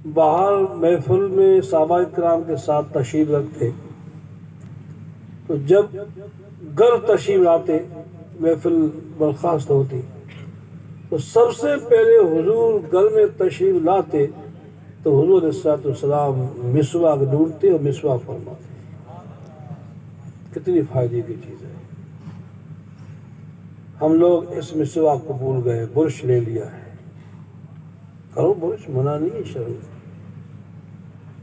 باہر محفل میں صحابہ کرام کے ساتھ تشریف رکھتے، تو جب گھر تشریف لاتے، محفل برخاست ہوتی، تو سب سے پہلے حضور گھر میں تشریف لاتے تو حضور علیہ السلام مسواک ڈھونڈتے اور مسواک فرماتے۔ کتنی فائدے کی چیز ہے۔ ہم لوگ اس مسواک کو بھول گئے، برش لے لیا ہے۔ کرو برش، منع نہیں ہے شرع۔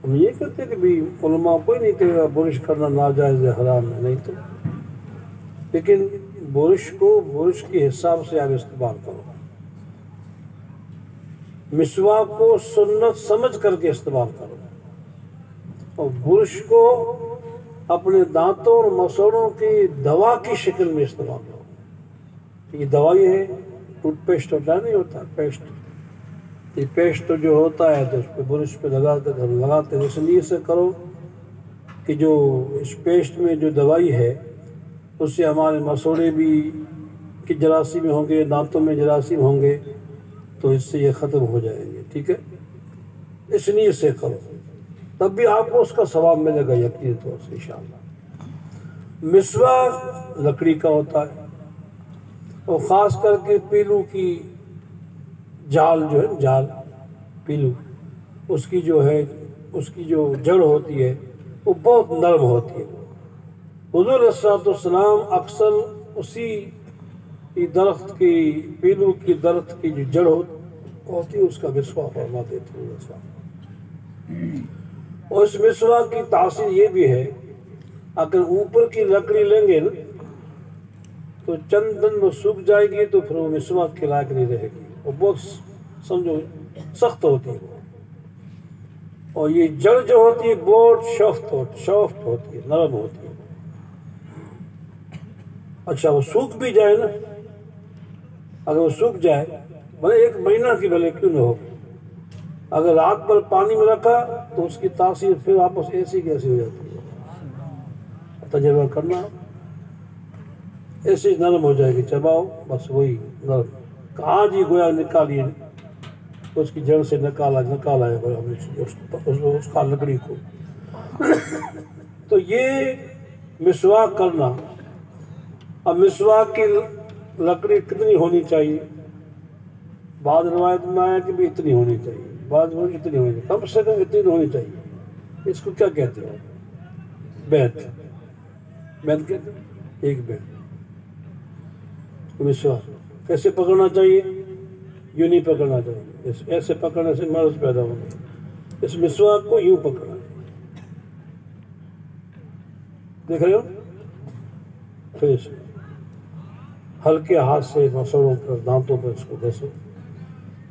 ہم یہ کہتے کہ بھی علماء کوئی نہیں کہے گا برش کرنا ناجائز ہے، حرام ہے، نہیں تو لیکن برش کو برش کے حساب سے آپ استعمال کرو، مسواک کو سنت سمجھ کر کے استعمال کرو، اور برش کو اپنے دانتوں اور مسوڑوں کی دوا کی شکل میں استعمال کرو۔ یہ دوائی ہے، ٹوتھ پیسٹ ہوتا نہیں ہوتا پیسٹ، یہ پیسٹ جو ہوتا ہے تو اس پہ برش پہ لگاتے ہیں، اس لیے سے کرو کہ جو اس پیسٹ میں جو دوائی ہے اس سے ہمارے مسوڑے بھی کی جراثیم ہوں گے، دانتوں میں جراثیم ہوں گے، تو اس سے یہ ختم ہو جائیں گے، ٹھیک ہے؟ اس لیے سے کرو، تب بھی آپ کو اس کا ثواب ملے گا یقینی طور سے انشاءاللہ۔ مسواک لکڑی کا ہوتا ہے، اور خاص کر کے پیلو کی جال جو ہے، جال پیلو، اس کی جو جڑ ہوتی ہے وہ بہت نرم ہوتی ہے۔ حضور علیہ السلام اکثر اسی درخت کی، پیلو کی درخت کی جو جڑ ہوتی ہے اس کا مسواک فرماتے تھے۔ اور اس مسواک کی تاثیر یہ بھی ہے، اگر اوپر کی لکڑی لیں گے نا تو چند دن میں سوکھ جائے گی، تو پھر وہ مسواک کے لائق نہیں رہے گی، اور بہت سمجھو سخت ہوتی ہے، اور یہ جڑ جو ہوتی ہے بہت سافٹ ہوتی ہے، نرم ہوتی ہے۔ اچھا وہ سوکھ بھی جائے نا، اگر وہ سوکھ جائے بھلے 1 مہینہ کی بھلے کیوں نہ ہو، اگر رات بھر پانی میں رکھا تو اس کی تاثیر پھر واپس ایسی کیسی ہو جاتی ہے، تجربہ کرنا، ایسی نرم ہو جائے گی، چباؤ بس وہی نرم، کہاں جی گویا نکالیے، اس کی جڑ سے نکالا ہے اس کا لکڑی کو۔ تو یہ مسواک کرنا، اب مسواک کی لکڑی کتنی ہونی چاہیے؟ بعض روایت میں آیا کہ بھی اتنی ہونی چاہیے، بعض اتنی ہونی چاہیے، کم سے کم اتنی ہونی چاہیے۔ اس کو کیا کہتے ہو؟ بیت کہتے ہیں، ایک بیت۔ مسواک کیسے پکڑنا چاہیے؟ یوں نہیں پکڑنا چاہیے، ایسے پکڑنے سے مرض پیدا ہوگا۔ اس مسواک کو یوں پکڑنا چاہیے، دیکھ رہے ہو؟ پھر اس ہلکے ہاتھ سے مسوڑوں پر، دانتوں پر اس کو گھسو،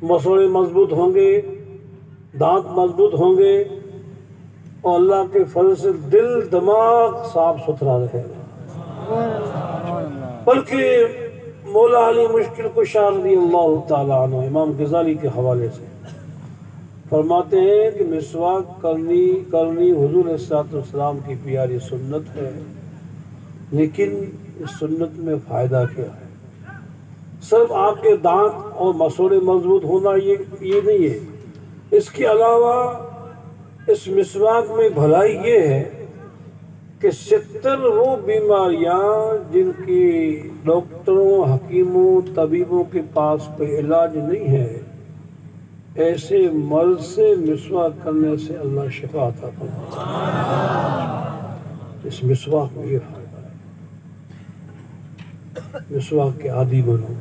مسوڑے مضبوط ہوں گے، دانت مضبوط ہوں گے، اور اللہ کے فضل سے دل دماغ صاف ستھرا رہے گا۔ بلکہ مولا علی مشکل کشا رضی اللہ تعالیٰ عنہ امام غزالی کے حوالے سے فرماتے ہیں کہ مسواک کرنی حضور علیہ السلام کی پیاری سنت ہے، لیکن اس سنت میں فائدہ کیا ہے؟ صرف آپ کے دانت اور مسوڑے مضبوط ہونا یہ نہیں ہے، اس کے علاوہ اس مسواک میں بھلائی یہ ہے کہ 70 وہ بیماریاں جن کی ڈاکٹروں، حکیموں، طبیبوں کے پاس کوئی علاج نہیں ہے، ایسے مرض سے مسواک کرنے سے اللہ شفا عطا فرماتا ہے۔ اس مسواک میں یہ فائدہ ہے۔ مسواک کے عادی بنو،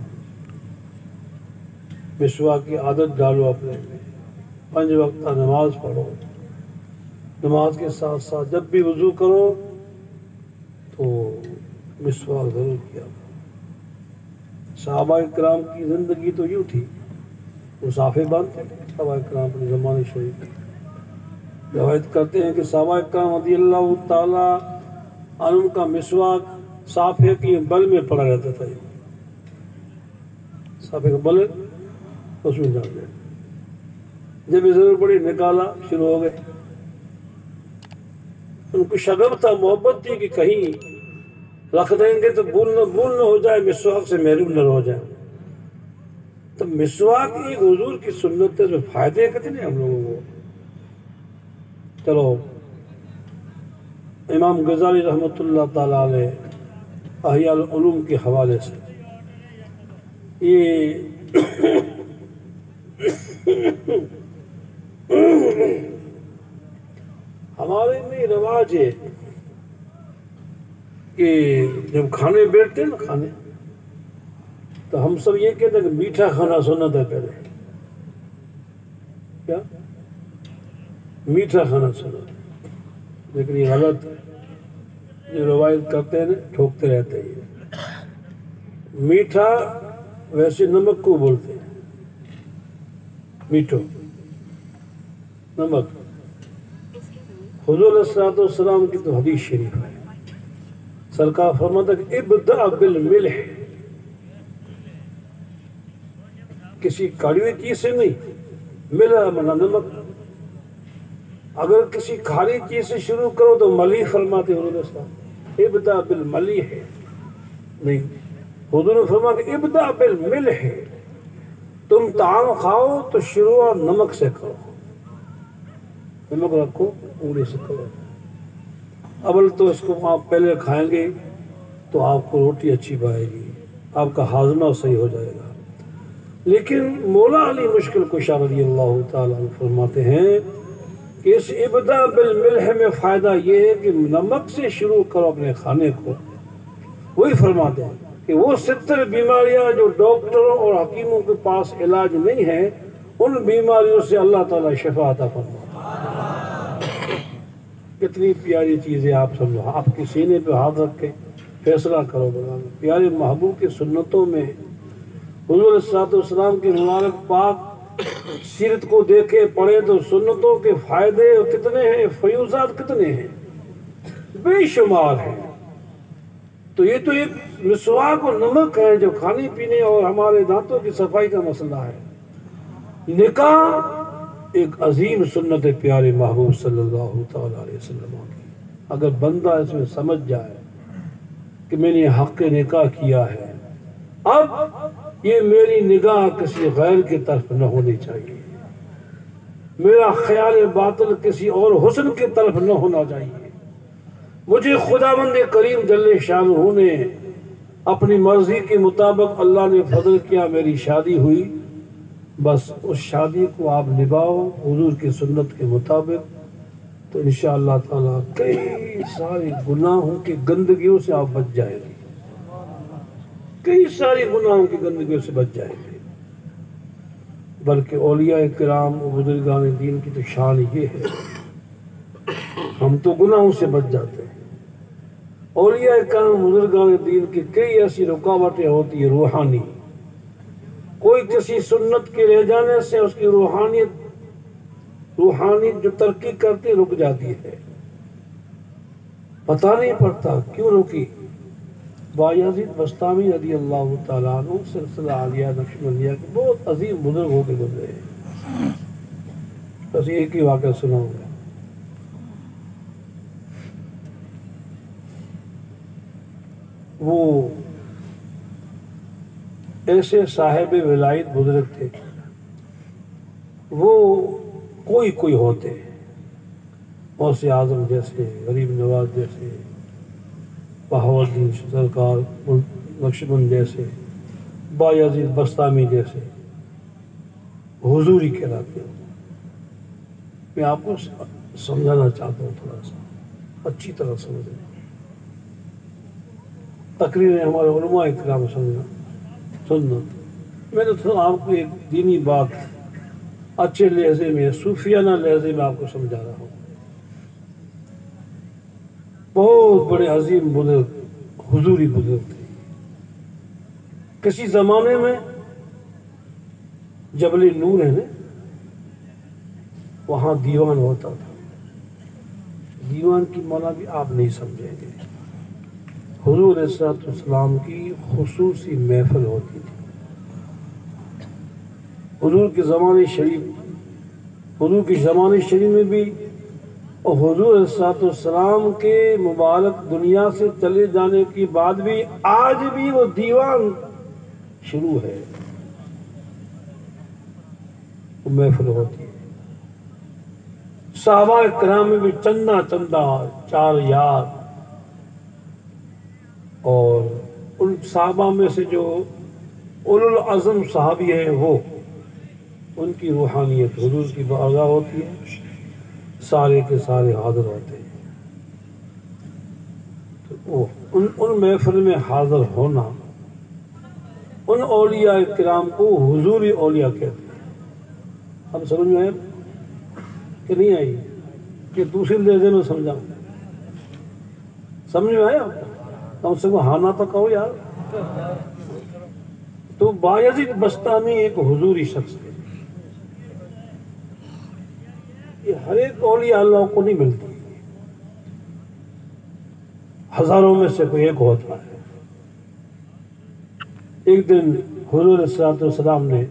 مسواک کی عادت ڈالو اپنے میں، 5 وقت نماز پڑھو، نماز کے ساتھ ساتھ جب بھی وضو کرو تو مسواک ضرور کیا کرو۔ صحابہ کرام کی زندگی تو یوں تھی، وہ صافے باندھتے تھے صحابہ کرام اپنے زمانے شریف۔ روایت کرتے ہیں کہ صحابہ کرام رضی اللہ تعالیٰ عنہ کا مسواک صافے کی بل میں پڑا رہتا تھا، صافے کا بل اس میں ڈال دیا، جب ضرور پڑی نکالا، شروع ہو گئے۔ ان کو شغف تھا، محبت تھی کہ کہیں رکھ دیں گے تو بھول نہ ہو جائے، مسواک سے محروم نہ ہو جائے۔ تو مسواک ایک حضور کی سنت ہے، جو فائدے کتنے ہم لوگوں کو، چلو امام غزالی رحمۃ اللہ تعالیٰ علیہ احیاء العلوم کے حوالے سے یہ ہمارے میں رواج ہے کہ جب کھانے بیٹھتے ہیں نا کھانے، تو ہم سب یہ کہتے ہیں کہ میٹھا کھانا سنت ہے پہلے. کیا میٹھا کھانا سنت ہے، لیکن یہ غلط ہے. جو روایت کرتے ہیں نا ٹھوکتے رہتے ہیں. میٹھا ویسے نمک کو بولتے ہیں، میٹھو نمک. حضور علیہ السلام کی تو حدیث شریف ہے، سرکار فرماتا کہ ابدأ بالملح، کسی کڑی ہوئی چیز سے نہیں، ملح منا نمک. اگر کسی کھاری چیز سے شروع کرو تو ملیح فرماتے حضور علیہ السلام، ابدأ بالملیح نہیں. حضور نے فرمایا کہ ابدأ بالملح، تم طعام کھاؤ تو شروع نمک سے کرو، نمک رکھو انگلی سے کرو. اول تو اس کو آپ پہلے کھائیں گے تو آپ کو روٹی اچھی پائے گی، آپ کا ہاضمہ صحیح ہو جائے گا. لیکن مولا علی مشکل کشا رضی اللہ تعالیٰ عنہ فرماتے ہیں کہ اس ابداء بالملح میں فائدہ یہ ہے کہ نمک سے شروع کرو اپنے کھانے کو. وہی فرماتے ہیں کہ وہ 70 بیماریاں جو ڈاکٹروں اور حکیموں کے پاس علاج نہیں ہے، ان بیماریوں سے اللہ تعالیٰ شفا عطا فرماتا. کتنی پیاری چیزیں آپ سمجھو. آپ کے سینے پہ ہاتھ رکھ کے فیصلہ کرو بلانے. پیارے محبوب کی سنتوں میں حضور صلی اللہ علیہ وسلم کی مبارک پاک سیرت کو دیکھے پڑھے تو سنتوں کے فائدے کتنے ہیں، فیوزات کتنے ہیں، بے شمار ہیں. تو یہ تو ایک مسواک اور نمک ہے جو کھانے پینے اور ہمارے دانتوں کی صفائی کا مسئلہ ہے. نکاح ایک عظیم سنت ہے پیارے محبوب صلی اللہ تعالیٰ علیہ وسلم کی. اگر بندہ اس میں سمجھ جائے کہ میں نے حق نکاح کیا ہے، اب یہ میری نگاہ کسی غیر کی طرف نہ ہونی چاہیے، میرا خیال باطل کسی اور حسن کی طرف نہ ہونا چاہیے. مجھے خداوند کریم جل شانہ نے اپنی مرضی کے مطابق اللہ نے فضل کیا، میری شادی ہوئی، بس اس شادی کو آپ نبھاؤ حضور کی سنت کے مطابق، تو انشاءاللہ تعالیٰ کئی سارے گناہوں کی گندگیوں سے آپ بچ جائیں گے، کئی ساری گناہوں کی گندگیوں سے بچ جائیں گے. بلکہ اولیاء کرام و بزرگان دین کی تو شان یہ ہے، ہم تو گناہوں سے بچ جاتے ہیں. اولیاء کرام بزرگان دین کی کئی ایسی رکاوٹیں ہوتی ہیں روحانی، کوئی کسی سنت کے رہ جانے سے اس کی روحانیت جو ترقی کرتی رک جاتی ہے، پتہ نہیں پڑتا کیوں رکی. بایزید بستامی رضی اللہ تعالیٰ عنہ سلسلہ عالیہ نقشبندیہ کے بہت عظیم بزرگ ہو کے گزرے ہیں. بس ایک ہی واقعہ سناؤں گا. وہ ایسے صاحب ولایت بزرگ تھے، وہ کوئی ہوتے، غوث اعظم جیسے، غریب نواز جیسے، بہاؤالدین سرکار نقشبند جیسے، بایزید بستامی جیسے حضوری کہلاتے ہیں. میں آپ کو سمجھانا چاہتا ہوں، تھوڑا سا اچھی طرح سمجھیں. تقریریں ہمارے علماء اکرام سننا. میں نے تو آپ کو ایک دینی بات اچھے لہجے میں، صوفیانہ لہجے میں آپ کو سمجھا رہا ہوں. بہت بڑے عظیم بزرگ حضوری بزرگ تھے. کسی زمانے میں جبل نور ہے نا، وہاں دیوان ہوتا تھا. دیوان کی معنی بھی آپ نہیں سمجھیں گے. حضور علیہ السلام کی خصوصی محفل ہوتی تھی. حضور کی زمانے شریف میں بھی، اور حضور علیہ السلام کے مبارک دنیا سے چلے جانے کے بعد بھی آج بھی وہ دیوان شروع ہے، وہ محفل ہوتی ہے. صحابہ کرام میں بھی چندہ چندہ 4 یار، اور ان صحابہ میں سے جو اولو العزم صحابی ہیں وہ ان کی روحانیت حضور کی بارگاہ ہوتی ہے، سارے کے سارے حاضر ہوتے ہیں۔ تو ان محفل میں حاضر ہونا، ان اولیاء کرام کو حضوری اولیاء کہتے ہیں۔ اب سمجھ میں آئے کہ نہیں آئی؟ کہ دوسری لہجے میں سمجھاؤں؟ سمجھ میں آیا؟ کم سے کم ہاں نہ تو کہو یار۔ تو بایزید بستامی ایک حضوری شخص ہے، یہ ہر ایک اولیاء اللہ کو نہیں ملتی، ہزاروں میں سے کوئی ایک ہوتا ہے۔ ایک دن حضور صلی اللہ علیہ وسلم نے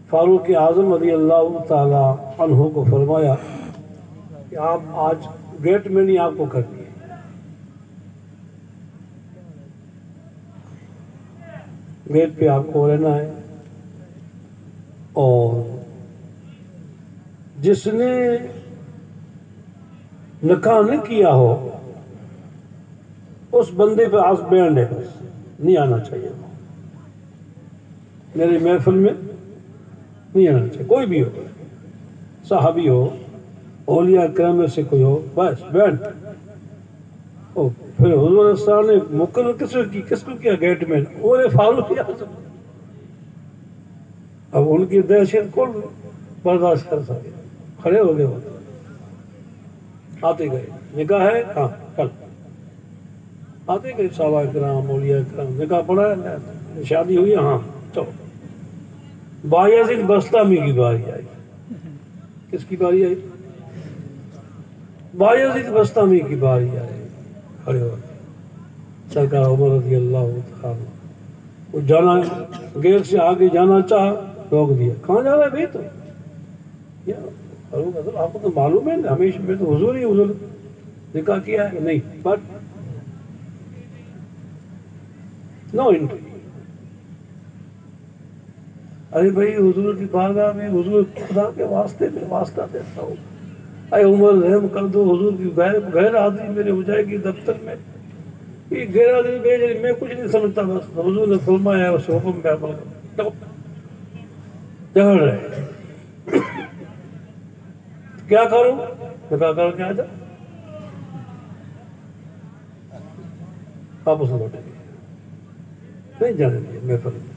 فاروق اعظم رضی اللہ تعالی عنہ کو فرمایا کہ آپ آج گیٹ میں نہیں، آپ کو کرنی ہے۔ گیٹ پہ آپ کو رہنا ہے، اور جس نے نکاح نہ کیا ہو اس بندے پہ آج بینڈ ہے، بس نہیں آنا چاہیے، میری محفل میں نہیں آنا چاہیے، کوئی بھی ہو، صحابی ہو، اولیاء کرام میں سے کوئی ہو، بس بینڈ۔ پھر حضور صلی اللہ علیہ وسلم نے مقرر کس کو کیا گیٹ میں؟ اور فاروق اعظم۔ اب ان کی دہشت کون برداشت کر سکے؟ کھڑے ہو گئے، آتے گئے، نکاح ہے ہاں کل، آتے گئے صحابہ کرام اولیاء کرام، نکاح پڑھا ہے، شادی ہوئی ہاں چلو۔ بایزید بستامی کی باری آئی۔ کس کی باری آئی؟ بایزید بستامی کی باری آئی، کھڑے ہو گئے۔ سرکار عمر رضی اللہ تعالیٰ وہ جانا، گیٹ سے آگے جانا چاہا، روک دیا۔ کہاں جا رہا ہے بھائی؟ تو آپ کو تو معلوم ہے ہمیشہ میں تو حضور ہی حضور، نکاح کیا ہے نہیں، بٹ نو انٹری۔ ارے بھائی حضور کی بارگاہ میں، حضور خدا کے واسطے میں واسطہ دیتا ہوں، اے عمر رحم کر دو، حضور کی غیر حاضری میرے ہو جائے گی دفتر میں، یہ غیر حاضری بھیج، میں کچھ نہیں سمجھتا، بس حضور نے فرمایا اس حکم پہ عمل کرو۔ جھگڑ رہے کیا کروں؟ نکاح کر کے آ جا، واپس لوٹے گئے، نہیں جانے دیا محفل میں۔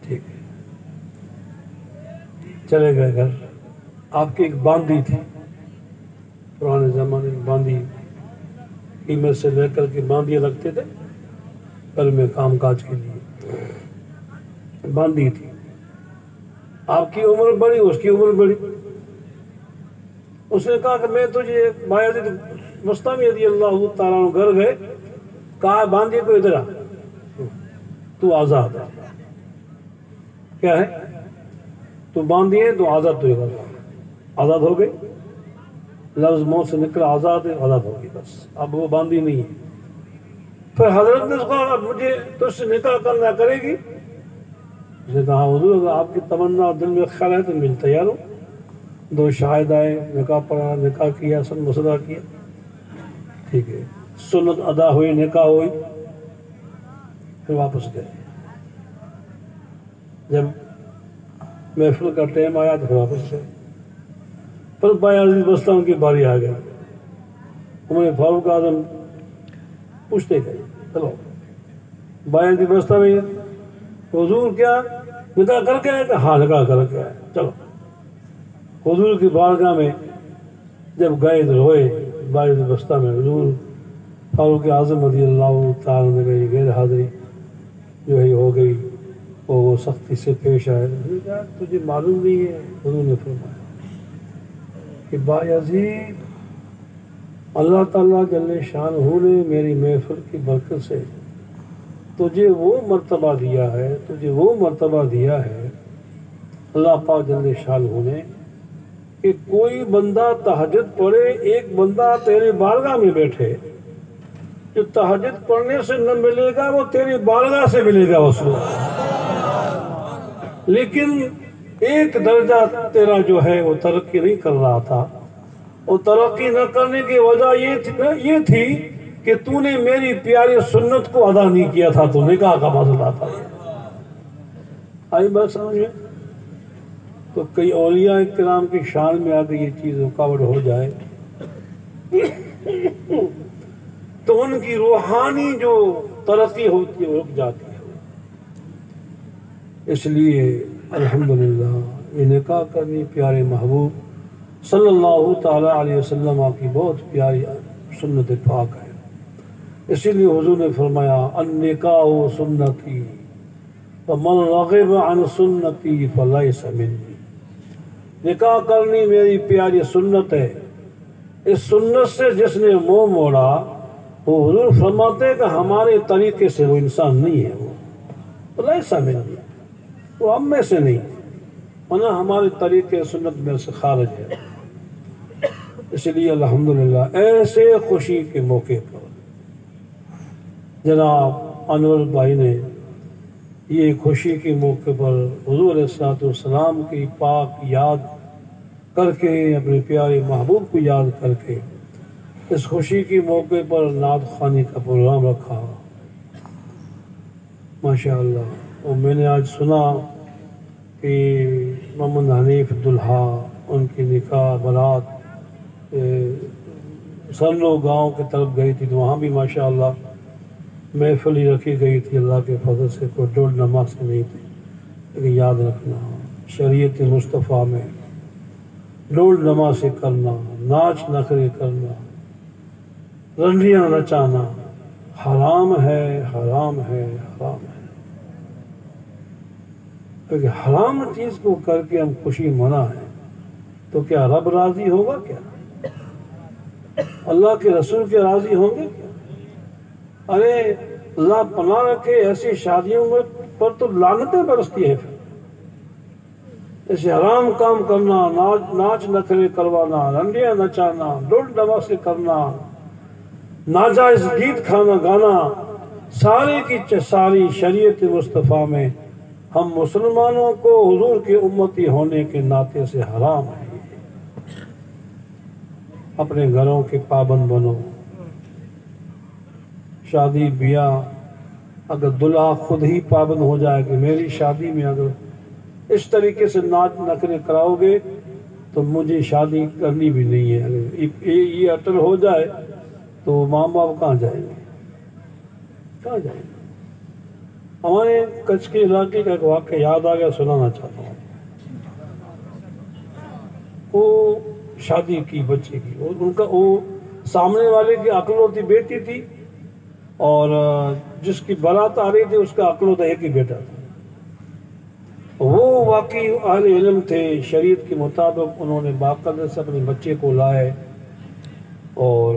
ٹھیک ہے، چلے گئے گھر۔ آپ کی ایک باندی تھی، پرانے زمانے میں باندی قیمت سے لے کر کے باندیاں رکھتے تھے گھر میں کام کاج کے لیے، باندی تھی۔ آپ کی عمر بڑی، اس کی عمر بڑی۔ اس نے کہا کہ میں تجھے بایزید بستامی رضی اللہ تعالیٰ عنہ گھر گئے، کہا باندی کو ادھر آ، تو آزاد ہے۔ کیا ہے؟ تو باندھی ہے تو آزاد، تو آزاد ہو گئی، لفظ منہ سے نکلا آزاد ہے، آزاد ہوگی، بس اب وہ باندھی نہیں ہے۔ پھر حضرت نے کہا مجھے تجھ سے نکاح کرنا کرے گی؟ اس نے کہا حضور اگر آپ کی تمنا دل میں خیال ہے تو میں تیار ہوں۔ 2 شاہد آئے، نکاح پڑھا، نکاح کیا، سن مسئلہ کیا، ٹھیک ہے، سنت ادا ہوئی، نکاح ہوئی، پھر واپس گئے۔ جب محفل کا ٹائم آیا تو پھر واپس گئے۔ پھر بایزید بستامی کی باری آ گئی۔ عمر فاروق اعظم پوچھتے گئے، چلو بایزید بستامی حضور کیا نکاح کر کے آئے؟ ہاں نکاح کر کے آئے، چلو۔ حضور کی بارگاہ میں جب گئے تو روئے بایزید بستامی، حضور فاروق اعظم رضی اللہ تعالیٰ نے کہی غیر حاضری جو ہے ہو گئی، وہ سختی سے پیش آئے۔ تجھے معلوم نہیں ہے، حضور نے فرمایا کہ بایزید اللہ تعالیٰ جل شانہ نے میری محفل کی برکت سے تجھے وہ مرتبہ دیا ہے، تجھے وہ مرتبہ دیا ہے اللہ پاک جل شانہ نے کہ کوئی بندہ تہجد پڑھے، ایک بندہ تیرے بارگاہ میں بیٹھے، جو تہجد پڑھنے سے نہ ملے گا وہ تیری بارگاہ سے ملے گا، وصول۔ لیکن ایک درجہ تیرا جو ہے وہ ترقی نہیں کر رہا تھا، اور ترقی نہ کرنے کی وجہ یہ تھی کہ تو نے میری پیاری سنت کو ادا نہیں کیا تھا، تو نکاح کا مسئلہ تھا۔ آئی بات سمجھ میں؟ تو کئی اولیاء کرام کی شان میں آگے یہ چیز رکاوٹ ہو جائے تو ان کی روحانی جو ترقی ہوتی ہے وہ رک جاتی ہے۔ اس لیے الحمدللہ یہ نکاح کرنی پیارے محبوب صلی اللہ تعالیٰ علیہ وسلم کی بہت پیاری سنت پاک ہے۔ اسی لیے حضور نے فرمایا النکاح سنتی فمن رغب عن سنتی فلیس منی، نکاح کرنی میری پیاری سنت ہے، اس سنت سے جس نے منہ موڑا وہ حضور فرماتے ہیں کہ ہمارے طریقے سے وہ انسان نہیں ہے، وہ فلیس منی، وہ ہم میں سے نہیں، ورنہ ہمارے طریقے سنت میں سے خارج ہے۔ اس لیے الحمدللہ ایسے خوشی کے موقع پر جناب انور بھائی نے یہ خوشی کے موقع پر حضور علیہ السلام کی پاک یاد کر کے، اپنے پیارے محبوب کو یاد کر کے اس خوشی کے موقع پر نعت خوانی کا پروگرام رکھا۔ ماشاءاللہ۔ اور میں نے آج سنا کہ محمد حنیف دلہا ان کی نکاح برات سرلو گاؤں کی طرف گئی تھی، تو وہاں بھی ماشاءاللہ محفل ہی رکھی گئی تھی، اللہ کے فضل سے کوئی ڈول نماز سے نہیں تھی۔ لیکن یاد رکھنا شریعت مصطفیٰ میں ڈول نماز سے کرنا، ناچ نخرے کرنا، رنڈیاں نچانا حرام ہے، حرام ہے، حرام ہے۔ کیونکہ حرام چیز کو کر کے ہم خوشی منا ہے تو کیا رب راضی ہوگا؟ کیا اللہ کے رسول کے راضی ہوں گے؟ کیا ارے اللہ پناہ رکھے ایسی شادیوں پر تو لعنتیں برستی ہے۔ ایسے حرام کام کرنا، ناچ نخرے کروانا، رنڈیاں نچانا، ڈول ڈماسے کرنا، ناجائز گیت کھانا گانا، سارے کی ساری شریعت مصطفیٰ میں ہم مسلمانوں کو حضور کے امتی ہونے کے ناطے سے حرام ہے۔ اپنے گھروں کے پابند بنو۔ شادی بیاہ اگر دلہا خود ہی پابند ہو جائے کہ میری شادی میں اگر اس طریقے سے ناچ نخرے کراؤ گے تو مجھے شادی کرنی بھی نہیں ہے، اگر یہ اٹل ہو جائے تو ماں باپ کہاں جائیں گے؟ کہاں جائیں گے؟ ہمارے کچھ کے علاقے کا ایک واقعہ یاد آ گیا، سنانا چاہتا ہوں۔ وہ شادی کی بچے کی، ان کا وہ سامنے والے کی اکلوتی بیٹی تھی، اور جس کی برات آ رہی تھی اس کا اکلوتا ایک ہی بیٹا تھا۔ وہ واقعی اہل علم تھے، شریعت کے مطابق انہوں نے باقاعدہ سے اپنے بچے کو لائے، اور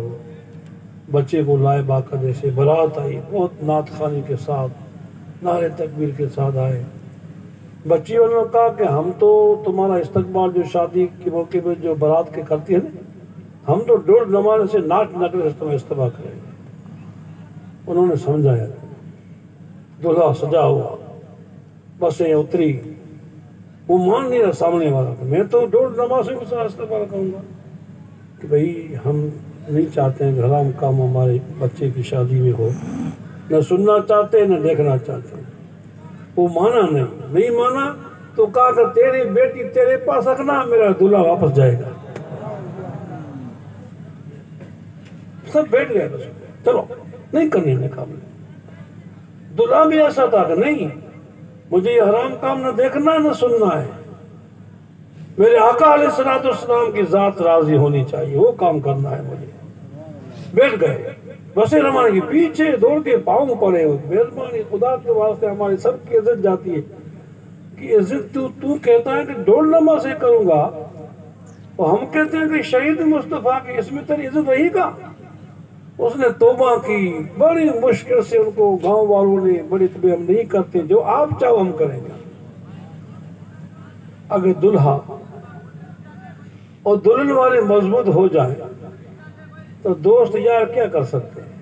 بچے کو لائے باقاعدہ سے، برات آئی بہت نعت خوانی کے ساتھ، نعرے تکبیر کے ساتھ آئے۔ بچی والوں نے کہا کہ ہم تو تمہارا استقبال جو شادی کے موقع پہ جو برات کے کرتی ہے نا، ہم تو ڈول نمانے سے ناچ نخرے سے تمہیں استقبال کریں گے۔ انہوں نے سمجھایا، دلہا سجا ہوا، بسیں اتری، وہ مان نہیں رہا سامنے والا کہ میں تو ڈول نمازوں کے ساتھ استقبال کروں گا، کہ بھئی ہم نہیں چاہتے ہیں کہ حرام کام ہمارے بچے کی شادی میں ہو، نہ سننا چاہتے ہیں نہ دیکھنا چاہتے ہیں۔ وہ مانا نہیں مانا تو کہا کہ تیری بیٹی تیرے پاس رکھنا، میرا دلہا واپس جائے گا۔ سب بیٹھ گئے، بس چلو نہیں کرنے میں قابل۔ دلہا بھی ایسا تھا کہ نہیں، مجھے یہ حرام کام نہ دیکھنا نہ سننا ہے، میرے آقا علیہ السلام کی ذات راضی ہونی چاہیے، وہ کام کرنا ہے مجھے۔ بیٹھ گئے، بسیں روانہ کی، پیچھے دوڑ کے پاؤں پڑے ہوئے، مہربانی خدا کے واسطے ہماری سب کی عزت جاتی ہے کہ عزت تو کہتا ہے کہ ڈول نماز سے کروں گا، اور ہم کہتے ہیں کہ شہید مصطفیٰ کی اس میں تیری عزت رہی گا۔ اس نے توبہ کی، بڑی مشکل سے ان کو گاؤں والوں نے بڑی طبع ہم نہیں کرتے، جو آپ چاہو ہم کریں گے۔ اگر دلہا اور دلہن والے مضبوط ہو جائیں تو دوست یار کیا کر سکتے ہیں؟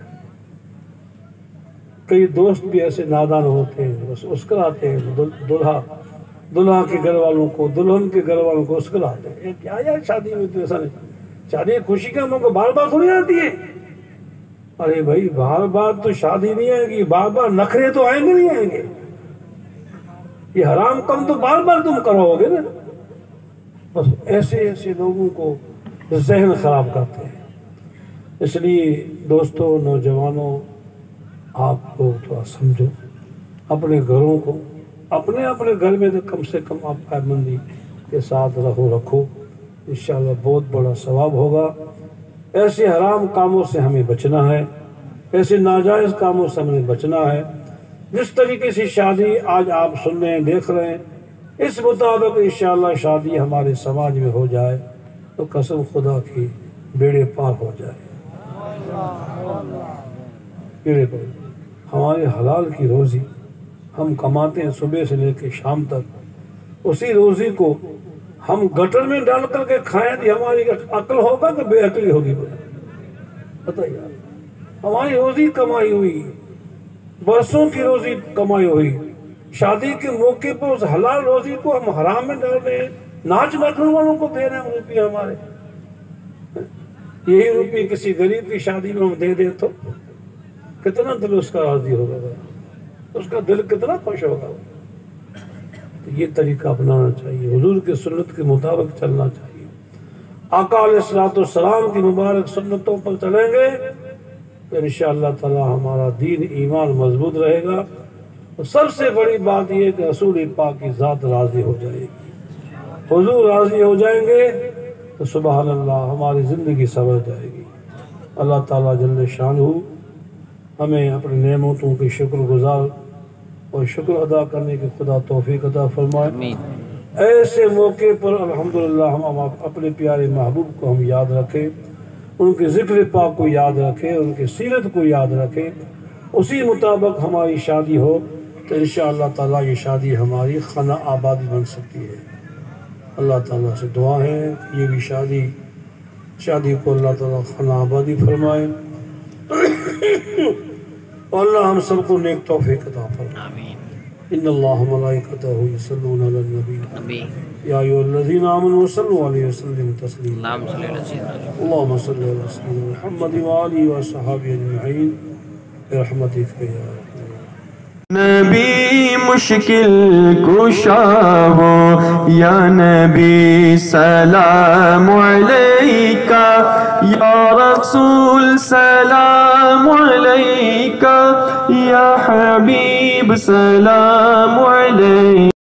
کئی دوست بھی ایسے نادان ہوتے ہیں، بس اسکراتے ہیں، دلہا دلہا کے گھر والوں کو، دلہن کے گھر والوں کو اسکلاتے ہیں. یہ کیا یار شادی میں تو ایسا نہیں. شادی خوشی کا موقع بار بار تھوڑی آتی ہے. ارے بھائی بار بار تو شادی نہیں آئے گی، بار بار نخرے تو آئیں گے نہیں آئیں گے. یہ حرام کم تو بار بار تم کرو گے نا. بس ایسے ایسے لوگوں کو ذہن خراب کرتے ہیں. اس لیے دوستوں، نوجوانوں، آپ کو تھوڑا سمجھو اپنے گھروں کو. اپنے اپنے گھر میں تو کم سے کم آپ پابندی کے ساتھ رکھو. انشاءاللہ بہت بڑا ثواب ہوگا. ایسے حرام کاموں سے ہمیں بچنا ہے، ایسے ناجائز کاموں سے ہمیں بچنا ہے. جس طریقے سے شادی آج آپ سن رہے ہیں، دیکھ رہے ہیں، اس مطابق انشاءاللہ شادی ہمارے سماج میں ہو جائے تو قسم خدا کی بیڑے پار ہو جائے. بیڑے پار. ہمارے حلال کی روزی ہم کماتے ہیں صبح سے لے کے شام تک. اسی روزی کو ہم گٹر میں ڈال کر کے کھائیں تو ہماری عقل ہوگا کہ بے عقلی ہوگی؟ بتائیے. ہماری روزی کمائی ہوئی، برسوں کی روزی کمائی ہوئی، شادی کے موقع پر اس حلال روزی کو ہم حرام میں ڈال رہے ہیں. ناچ نخروں والوں کو دے رہے ہیں روپیے ہمارے. یہی روپیے کسی غریب کی شادی میں ہم دے دیں تو کتنا دل اس کا راضی ہوگا، اس کا دل کتنا خوش ہوگا. تو یہ طریقہ اپنانا چاہیے، حضور کی سنت کے مطابق چلنا چاہیے. آقا علیہ السلام کی مبارک سنتوں پر چلیں گے تو انشاءاللہ تعالی ہمارا دین ایمان مضبوط رہے گا. اور سب سے بڑی بات یہ کہ رسول پاک کی ذات راضی ہو جائے گی. حضور راضی ہو جائیں گے تو سبحان اللہ ہماری زندگی سنور جائے گی. اللہ تعالیٰ جل شانہ ہمیں اپنے نعمتوں کی شکر گزار اور شکر ادا کرنے کی خدا توفیق عطا فرمائے. ایسے موقع پر الحمدللہ ہم اپنے پیارے محبوب کو ہم یاد رکھیں، ان کے ذکر پاک کو یاد رکھیں، ان کی سیرت کو یاد رکھیں. اسی مطابق ہماری شادی ہو تو انشاءاللہ تعالیٰ یہ شادی ہماری خانہ آبادی بن سکتی ہے. اللہ تعالیٰ سے دعا ہے کہ یہ بھی شادی کو اللہ تعالیٰ خانہ آبادی فرمائے. اور اللہ ہم سب کو نیک توفیق عطا فرمائے. ان اللہ ملائکتہ یصلون علی النبی یا ایھا الذین آمنوا صلوا علیہ وسلم تسلیما. اللهم صل علی سیدنا محمد وآلہ وصحبہ اجمعین برحمتک یا نبی مشکل کشا ہو یا نبی سلام علیکہ، یا رسول سلام علیکہ، یا حبیب سلام علیکہ.